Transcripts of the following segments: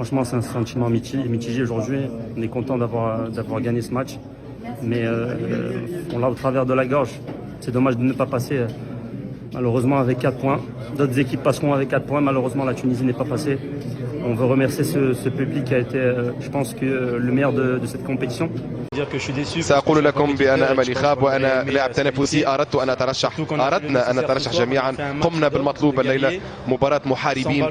Franchement, c'est un sentiment mitigé aujourd'hui. On est content d'avoir gagné ce match. Mais on l'a au travers de la gorge. C'est dommage de ne pas passer malheureusement avec 4 points. D'autres équipes passeront avec 4 points. Malheureusement, la Tunisie n'est pas passée. On veut remercier ce public qui a été, je pense, que le meilleur de cette compétition. سأقول لكم بأن أملي خاب وأنا لاعب تنافسي. أردنا أن نترشح جميعا. قمنا بالمطلوب الليلة. مباراة محاربين.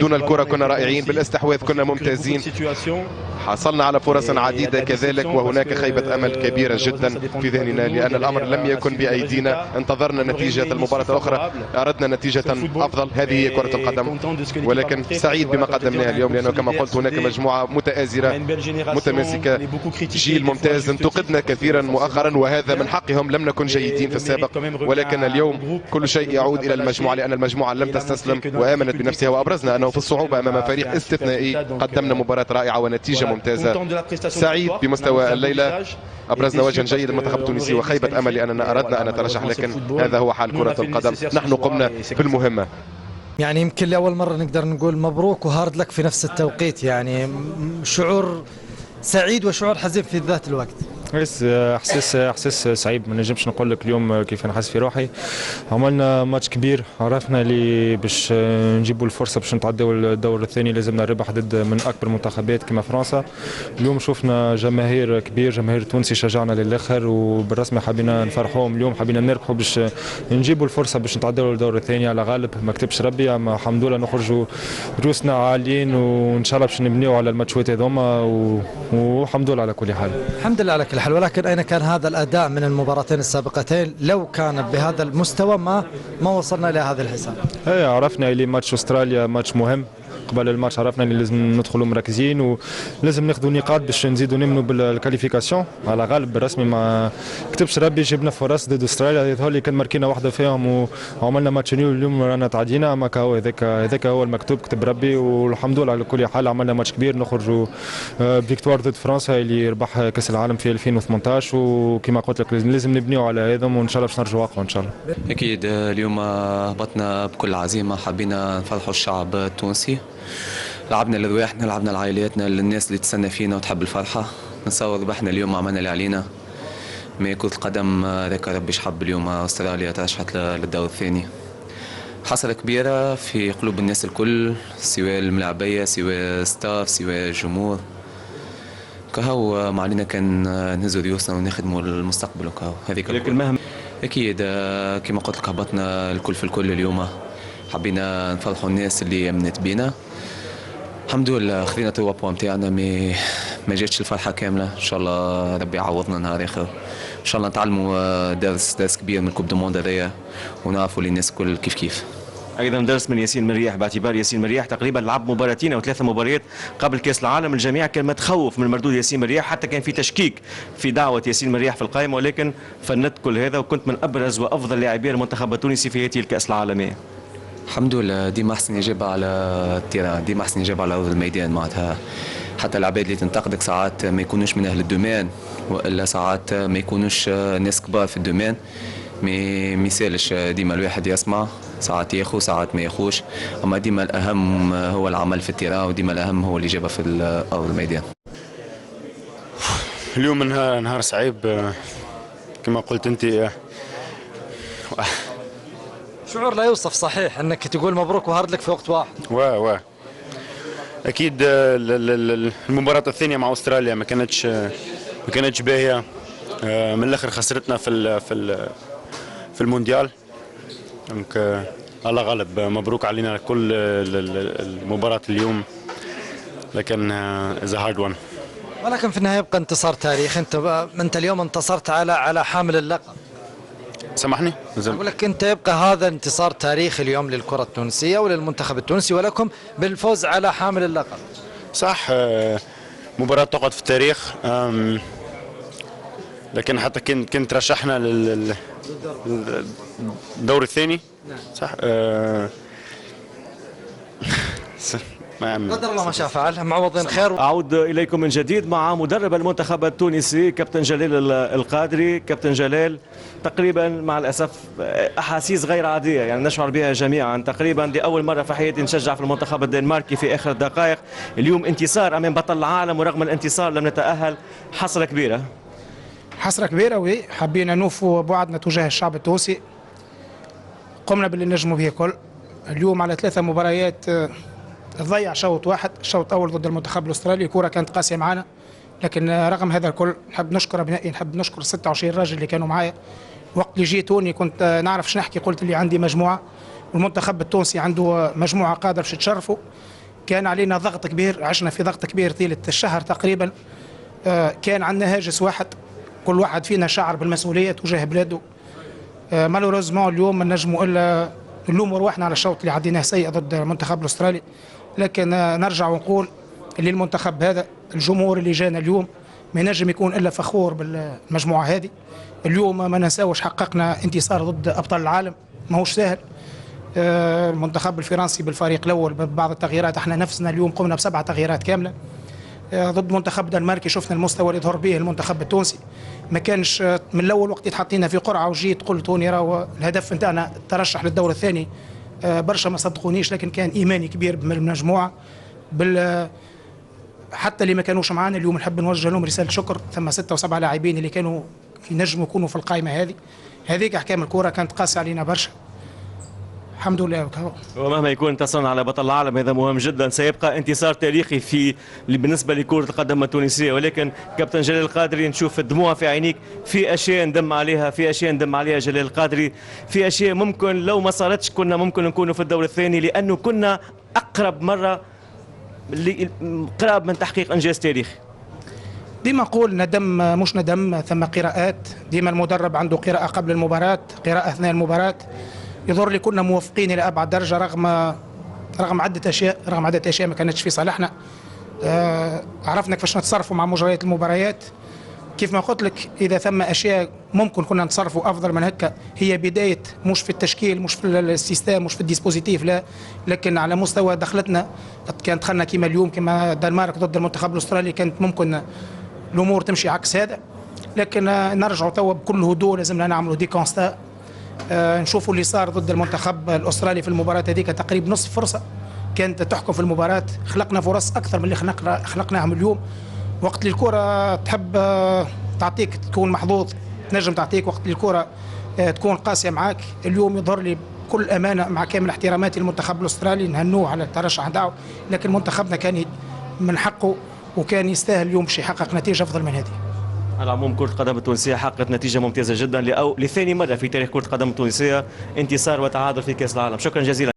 دون الكرة كنا رائعين، بالاستحواذ كنا ممتازين، حصلنا على فرص عديدة كذلك، وهناك خيبة أمل كبيرة جدا في ذهننا لأن الأمر لم يكن بأيدينا. انتظرنا نتيجة المباراة الأخرى، أردنا نتيجة أفضل. هذه هي كرة القدم، ولكن سعيد بما قدمناه اليوم لأنه كما قلت هناك مجموعة متآزرة متماسكة، جيل ممتاز. انتقدنا كثيرا مؤخرا وهذا من حقهم، لم نكن جيدين في السابق، ولكن اليوم كل شيء يعود إلى المجموعة لأن المجموعة لم تستسلم وآمنت بنفسها، وأبرزنا أنه في الصعوبة أمام فريق استثنائي قدمنا مباراة رائعة ونتيجة ممتازة. سعيد بمستوى الليلة، أبرزنا وجها جيد للمنتخب التونسي، وخيبة أمل لأننا أردنا أن نترشح، لكن هذا هو حال كرة القدم. نحن قمنا بالمهمة. يعني يمكن لأول مرة نقدر نقول مبروك وهارد لك في نفس التوقيت، يعني شعور سعيد وشعور حزين في ذات الوقت. احساس صعيب، ما نجمش نقول لك اليوم كيف نحس في روحي. عملنا ماتش كبير، عرفنا اللي باش نجيبوا الفرصه باش نتعداو الدور الثاني لازمنا الربح ضد من اكبر المنتخبات كما فرنسا. اليوم شفنا جماهير كبير، جماهير تونسي شجعنا للاخر، وبالرسمي حبينا نفرحوهم اليوم، حبينا نربحوا باش نجيبوا الفرصه باش نتعداو الدور الثاني على غالب. ما كتبش ربي، اما الحمد لله نخرجوا روسنا عاليين، وان شاء الله باش نبنيو على الماتشات هذوما، والحمد لله على كل حال. الحمد لله على كل حال، ولكن أين كان هذا الأداء من المباراتين السابقتين؟ لو كان بهذا المستوى ما وصلنا إلى هذا الحساب. عرفنا اللي ماتش أستراليا ماتش مهم. قبل الماتش عرفنا اللي لازم ندخلوا مركزين ولازم ناخذوا نقاط باش نزيدوا نمنوا بالكاليفيكاسيون على غالب. بالرسمي ما كتبش ربي، جبنا فرص ضد استراليا، يظهر لي كان ماركينا واحده فيهم وعملنا ماتش نيو. اليوم رانا تعدينا، اما هو هذاك هو المكتوب، كتب ربي، والحمد لله على كل حال. عملنا ماتش كبير، نخرجوا فيكتوار ضد فرنسا اللي ربح كاس العالم في 2018، وكما قلت لك لازم نبنيو على هذا، وان شاء الله باش نرجعوا اقوى ان شاء الله. اكيد اليوم هبطنا بكل عزيمه، حبينا نفرحوا الشعب التونسي، لعبنا لرواحنا، لعبنا لعائلاتنا، للناس اللي تستنى فينا وتحب الفرحة. نتصور ربحنا اليوم، عملنا اللي علينا. ما كرة القدم ذاك ربي شحب اليوم استراليا ترشحت للدور الثاني. حسرة كبيرة في قلوب الناس الكل، سواء الملاعبية سواء ستاف سواء الجمهور. كهو ما علينا كان نهزوا ريوسنا ونخدموا المستقبل، وكهو هذيك المهم. أكيد كما قلت لك هبطنا الكل في الكل اليوم، حبينا نفرحوا الناس اللي امنت بينا. الحمد لله خذينا 3 بوان نتاعنا، ما جاتش الفرحه كامله. ان شاء الله ربي يعوضنا نهار اخر، ان شاء الله نتعلموا درس كبير من كوب دو موند هذايا، ونعرفوا للناس الكل كيف. ايضا درس من ياسين مريح، باعتبار ياسين مريح تقريبا لعب مباراتين او 3 مباريات قبل كاس العالم. الجميع كان متخوف من مردود ياسين مريح، حتى كان في تشكيك في دعوه ياسين مريح في القائمه، ولكن فندت كل هذا وكنت من ابرز وافضل لاعبي المنتخب التونسي في هذه الكاس العالميه. الحمد لله، ديما احسن اجابه على التيران، ديما احسن اجابه على ارض الميدان. معناتها حتى العباد اللي تنتقدك ساعات ما يكونوش من اهل الدومين، والا ساعات ما يكونوش ناس كبار في الدومين، ما يسالش. ديما الواحد يسمع، ساعات ياخذ ساعات ما ياخذش، اما ديما الاهم هو العمل في التيران، وديما الاهم هو الاجابه في ارض الميدان. اليوم نهار صعيب كما قلت انت. شعور لا يوصف صحيح انك تقول مبروك وهارد لك في وقت واحد. اكيد المباراة الثانية مع استراليا ما كانتش باهية. من الاخر خسرتنا في المونديال. دونك الله غالب، مبروك علينا كل المباراة اليوم، لكن is a hard one. ولكن في النهاية يبقى انتصار تاريخي. انت اليوم انتصرت على حامل اللقب. سامحني؟ أقول لك أنت يبقى هذا انتصار تاريخي اليوم للكرة التونسية وللمنتخب التونسي، ولكم بالفوز على حامل اللقب. صح، مباراة تقعد في التاريخ، لكن حتى كنت رشحنا للدور الثاني. صح. قدر الله ما شاء فعل، معوضين خير. أعود إليكم من جديد مع مدرب المنتخب التونسي كابتن جلال القادري. كابتن جلال، تقريبا مع الأسف أحاسيس غير عادية يعني نشعر بها جميعا، تقريبا لأول مرة في حياتي نشجع في المنتخب الدنماركي في آخر الدقائق. اليوم انتصار أمام بطل العالم، ورغم الانتصار لم نتأهل. حسرة كبيرة. حسرة كبيرة، وي حبينا نوفوا بوعدنا تجاه الشعب التونسي، قمنا باللي نجموا به الكل. اليوم على 3 مباريات ضيع شوط واحد، الشوط الاول ضد المنتخب الاسترالي، كوره كانت قاسيه معنا، لكن رغم هذا الكل نحب نشكر ابنائي، نحب نشكر 26 راجل اللي كانوا معايا. وقت اللي جيت توني كنت نعرف شنو نحكي، قلت اللي عندي مجموعه والمنتخب التونسي عنده مجموعه قادر باش تشرفوا. كان علينا ضغط كبير، عشنا في ضغط كبير طيله الشهر تقريبا. كان عندنا هاجس واحد، كل واحد فينا شعر بالمسؤوليه تجاه بلاده. مالوريزمون اليوم ما نجموا الا نلوموا رواحنا على الشوط اللي عديناه سيء ضد المنتخب الاسترالي، لكن نرجع ونقول اللي المنتخب هذا، الجمهور اللي جانا اليوم ما ينجم يكون الا فخور بالمجموعه هذه. اليوم ما ننساوش حققنا انتصار ضد ابطال العالم، ماهوش سهل. المنتخب الفرنسي بالفريق الاول ببعض التغييرات، احنا نفسنا اليوم قمنا ب7 تغييرات كامله. ضد منتخب دنماركي شفنا المستوى اللي ظهر به المنتخب التونسي، ما كانش من الاول وقت تحطينا في قرعه وجيت قلت توني راهو الهدف نتاعنا الترشح للدور الثاني. برشا ما صدقونيش، لكن كان ايماني كبير بالمجموعه حتى اللي ما كانوش معانا اليوم نحب نوجه لهم رساله شكر. ثم 6 و7 لاعبين اللي كانوا ينجموا يكونوا في القائمه هذه. هذيك احكام الكره كانت قاسيه علينا برشا، الحمد لله. ومهما يكون انتصرنا على بطل العالم هذا مهم جدا، سيبقى انتصار تاريخي بالنسبه لكره القدم التونسيه. ولكن كابتن جلال القادري، نشوف الدموع في عينيك، في اشياء ندم عليها، في اشياء ندم عليها جلال القادري، في اشياء ممكن لو ما صارتش كنا ممكن نكونوا في الدور الثاني، لانه كنا اقرب مره قراب من تحقيق انجاز تاريخي. ديما نقول ندم مش ندم، ثم قراءات. ديما المدرب عنده قراءه قبل المباراه، قراءه اثناء المباراه. يظهر لي كنا موفقين الى ابعد درجه رغم عده اشياء ما كانتش في صالحنا. عرفنا كيفاش نتصرفوا مع مجريات المباريات. كيف ما قلت لك، اذا ثم اشياء ممكن كنا نتصرفوا افضل من هكا، هي بدايه مش في التشكيل، مش في السيستم، مش في الديسبوزيتيف، لا، لكن على مستوى دخلتنا. كان دخلنا كما اليوم كما الدنمارك ضد المنتخب الاسترالي، كانت ممكن الامور تمشي عكس هذا. لكن نرجعوا توا بكل هدوء، لازمنا نعملوا دي كونستا. نشوفوا اللي صار ضد المنتخب الاسترالي في المباراه هذيك، تقريبا نصف فرصه كانت تحكم في المباراه. خلقنا فرص اكثر من اللي خلقناهم اليوم. وقت اللي الكره تحب تعطيك تكون محظوظ، تنجم تعطيك. وقت اللي الكره تكون قاسيه معاك. اليوم يظهر لي بكل امانه مع كامل احتراماتي للمنتخب الاسترالي، نهنوه على الترشح نتاعو، لكن منتخبنا كان من حقه وكان يستاهل اليوم باش يحقق نتيجه افضل من هذه. على العموم كرة القدم التونسية حققت نتيجة ممتازة جدا لثاني مرة في تاريخ كرة القدم التونسية، انتصار وتعادل في كأس العالم. شكرا جزيلا.